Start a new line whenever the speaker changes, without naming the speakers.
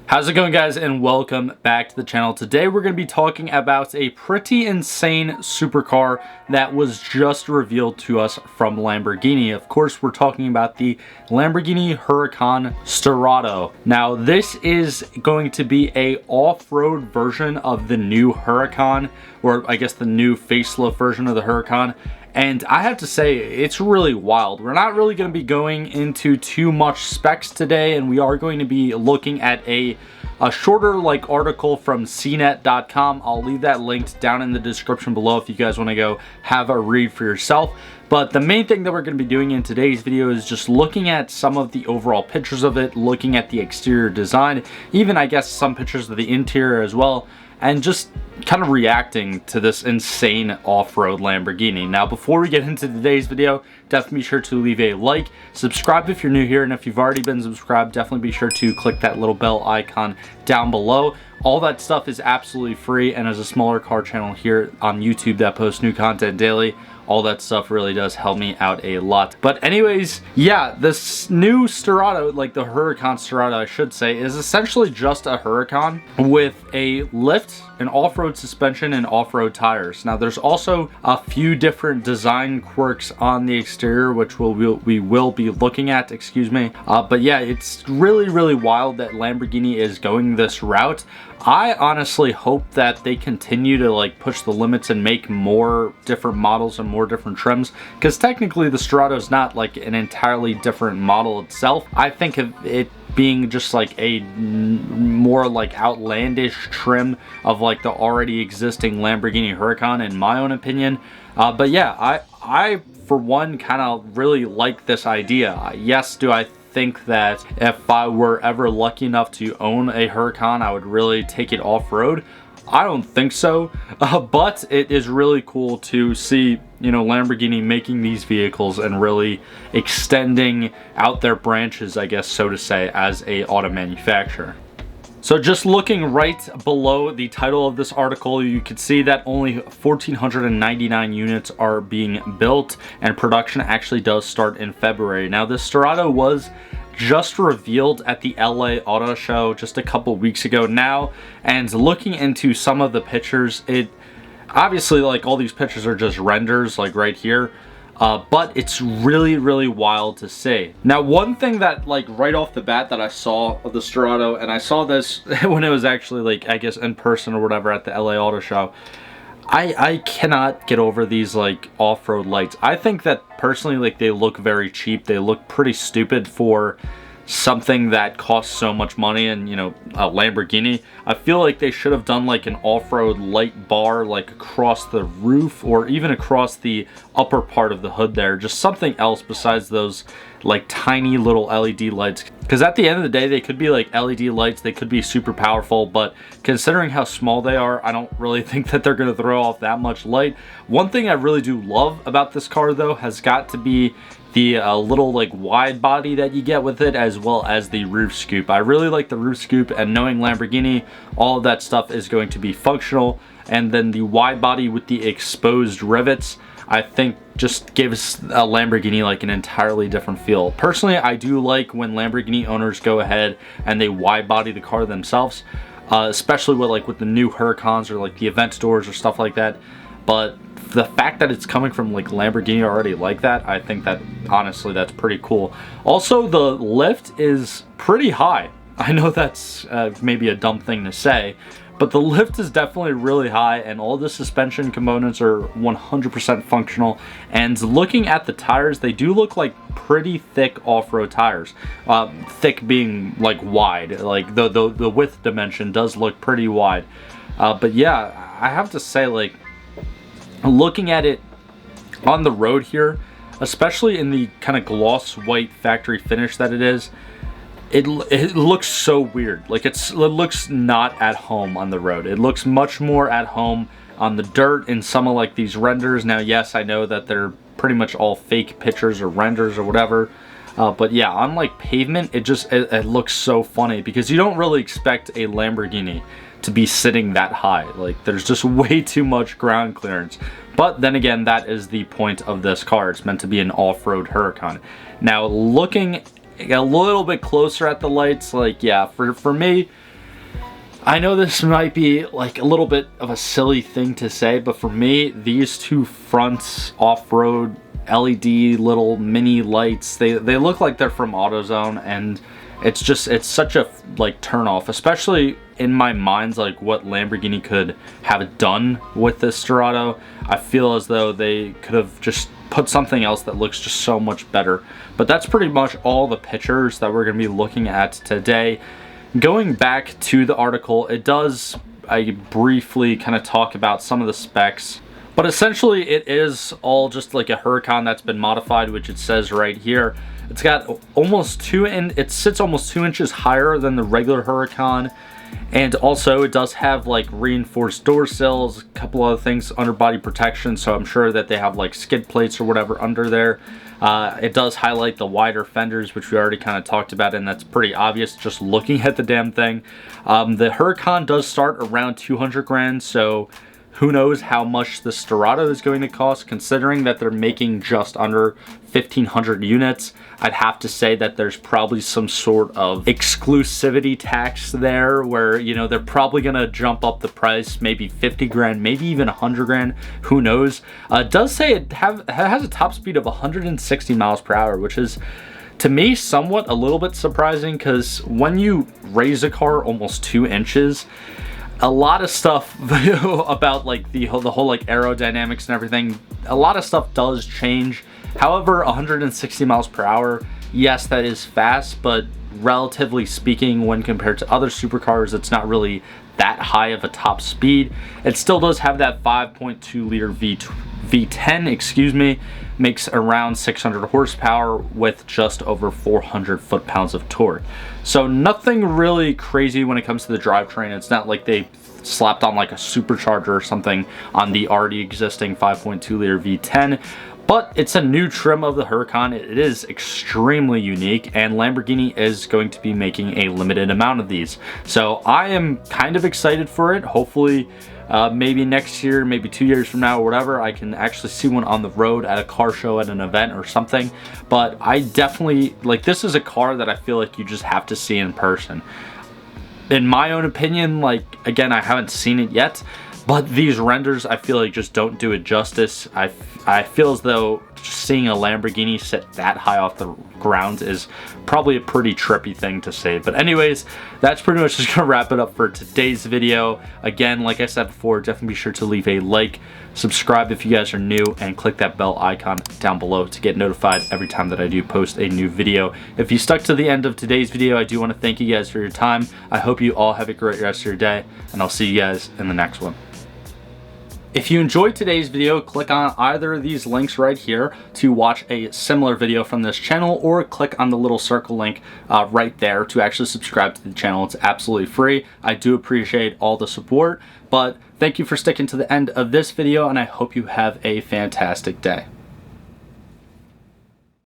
How's it going, guys, and welcome back to the channel. Today we're going to be talking about a pretty insane supercar that was just revealed to us from Lamborghini. Of course, we're talking about the Lamborghini Huracan Sterrato. Now, this is going to be a off-road version of the new Huracan, or I guess the new facelift version of the Huracan. And I have to say, it's really wild. We're not really going to be going into too much specs today, and we are going to be looking at a shorter article from cnet.com. I'll leave that linked down in the description below if you guys want to go have a read for yourself. But the main thing that we're going to be doing in today's video is just looking at some of the overall pictures of it, looking at the exterior design, even I guess some pictures of the interior as well, and just kind of reacting to this insane off-road Lamborghini. Now, before we get into today's video, definitely be sure to leave a like, subscribe if you're new here, and if you've already been subscribed, definitely be sure to click that little bell icon down below. All that stuff is absolutely free, and as a smaller car channel here on YouTube that posts new content daily, all that stuff really does help me out a lot. But anyways, yeah, this new Sterrato, like the Huracan Sterrato I should say, is essentially just a Huracan with a lift, an off-road suspension, and off-road tires. Now, there's also a few different design quirks on the exterior, which we will be looking at, excuse me. But yeah, it's really wild that Lamborghini is going this route. I honestly hope that they continue to push the limits and make more different models and more different trims, because technically the Sterrato is not an entirely different model itself. I think of it being just a more outlandish trim of the already existing Lamborghini Huracan, in my own opinion. But yeah, I for one kind of really like this idea. Yes, do I think that if I were ever lucky enough to own a Huracan, I would really take it off-road? I don't think so, but it is really cool to see, Lamborghini making these vehicles and really extending out their branches, I guess, so to say, as a auto manufacturer. So just looking right below the title of this article, you can see that only 1,499 units are being built, and production actually does start in February. Now, this Sterrato was just revealed at the LA Auto Show just a couple weeks ago now, and looking into some of the pictures, it obviously all these pictures are just renders right here. But it's really wild to see. Now, one thing that right off the bat that I saw of the Sterrato, and I saw this when it was actually I guess in person or whatever at the LA Auto Show, I cannot get over these off-road lights. I think that personally they look very cheap. They look pretty stupid for something that costs so much money, and a Lamborghini. I feel like they should have done an off-road light bar across the roof, or even across the upper part of the hood there. Just something else besides those tiny little LED lights, because at the end of the day they could be LED lights, they could be super powerful, but considering how small they are, I don't really think that they're going to throw off that much light. One thing I really do love about this car though has got to be the little wide body that you get with it, as well as the roof scoop. I really like the roof scoop, and knowing Lamborghini, all of that stuff is going to be functional. And then the wide body with the exposed rivets, I think just gives a Lamborghini an entirely different feel. Personally, I do like when Lamborghini owners go ahead and they wide body the car themselves, especially with the new Huracans or the Aventadors or stuff like that. But the fact that it's coming from Lamborghini already like that, I think that honestly that's pretty cool. Also, the lift is pretty high. I know that's maybe a dumb thing to say, but the lift is definitely really high, and all the suspension components are 100% functional. And looking at the tires, they do look like pretty thick off-road tires. Thick being wide, the width dimension does look pretty wide. But yeah, I have to say looking at it on the road here, especially in the kind of gloss white factory finish that it is, it looks so weird. It looks not at home on the road. It looks much more at home on the dirt in some of these renders. Now, yes, I know that they're pretty much all fake pictures or renders or whatever, but yeah, on pavement, it looks so funny, because you don't really expect a Lamborghini to be sitting that high. There's just way too much ground clearance. But then again, that is the point of this car. It's meant to be an off-road Huracan. Now, looking a little bit closer at the lights, yeah, for me, I know this might be like a little bit of a silly thing to say, but for me, these two fronts off-road LED little mini lights, they look like they're from AutoZone, and it's such a like turn off, especially in my mind's like what Lamborghini could have done with this Sterrato. I feel as though they could have just put something else that looks just so much better. But that's pretty much all the pictures that we're going to be looking at today. Going back to the article, it does briefly kind of talk about some of the specs, but essentially it is all just like a Huracan that's been modified, which it says right here. It's got it sits almost 2 inches higher than the regular Huracan, and also it does have like reinforced door sills, a couple other things, underbody protection, so I'm sure that they have like skid plates or whatever under there. It does highlight the wider fenders, which we already kind of talked about, and that's pretty obvious just looking at the damn thing. The Huracan does start around 200 grand, so who knows how much the Sterrato is going to cost, considering that they're making just under 1,500 units. I'd have to say that there's probably some sort of exclusivity tax there where, you know, they're probably going to jump up the price, maybe 50 grand, maybe even 100 grand, who knows. It does say it has a top speed of 160 miles per hour, which is, to me, somewhat a little bit surprising, because when you raise a car almost 2 inches, a lot of stuff about like the whole like aerodynamics and everything, a lot of stuff does change. However, 160 miles per hour, yes, that is fast, but relatively speaking, when compared to other supercars, it's not really that high of a top speed. It still does have that 5.2 liter V10, excuse me, makes around 600 horsepower with just over 400 foot-pounds of torque. So nothing really crazy when it comes to the drivetrain. It's not like they slapped on like a supercharger or something on the already existing 5.2 liter V10. But it's a new trim of the Huracan. It is extremely unique, and Lamborghini is going to be making a limited amount of these. So I am kind of excited for it. Hopefully, maybe next year, maybe 2 years from now or whatever, I can actually see one on the road at a car show, at an event or something. But I definitely, like, this is a car that I feel like you just have to see in person. In my own opinion, like, again, I haven't seen it yet, but these renders, I feel like, just don't do it justice. I feel as though just seeing a Lamborghini sit that high off the ground is probably a pretty trippy thing to say. But anyways, that's pretty much just gonna wrap it up for today's video. Again, like I said before, definitely be sure to leave a like, subscribe if you guys are new, and click that bell icon down below to get notified every time that I do post a new video. If you stuck to the end of today's video, I do want to thank you guys for your time. I hope you all have a great rest of your day, and I'll see you guys in the next one. If you enjoyed today's video, click on either of these links right here to watch a similar video from this channel, or click on the little circle link right there to actually subscribe to the channel. It's absolutely free. I do appreciate all the support, but thank you for sticking to the end of this video, and I hope you have a fantastic day.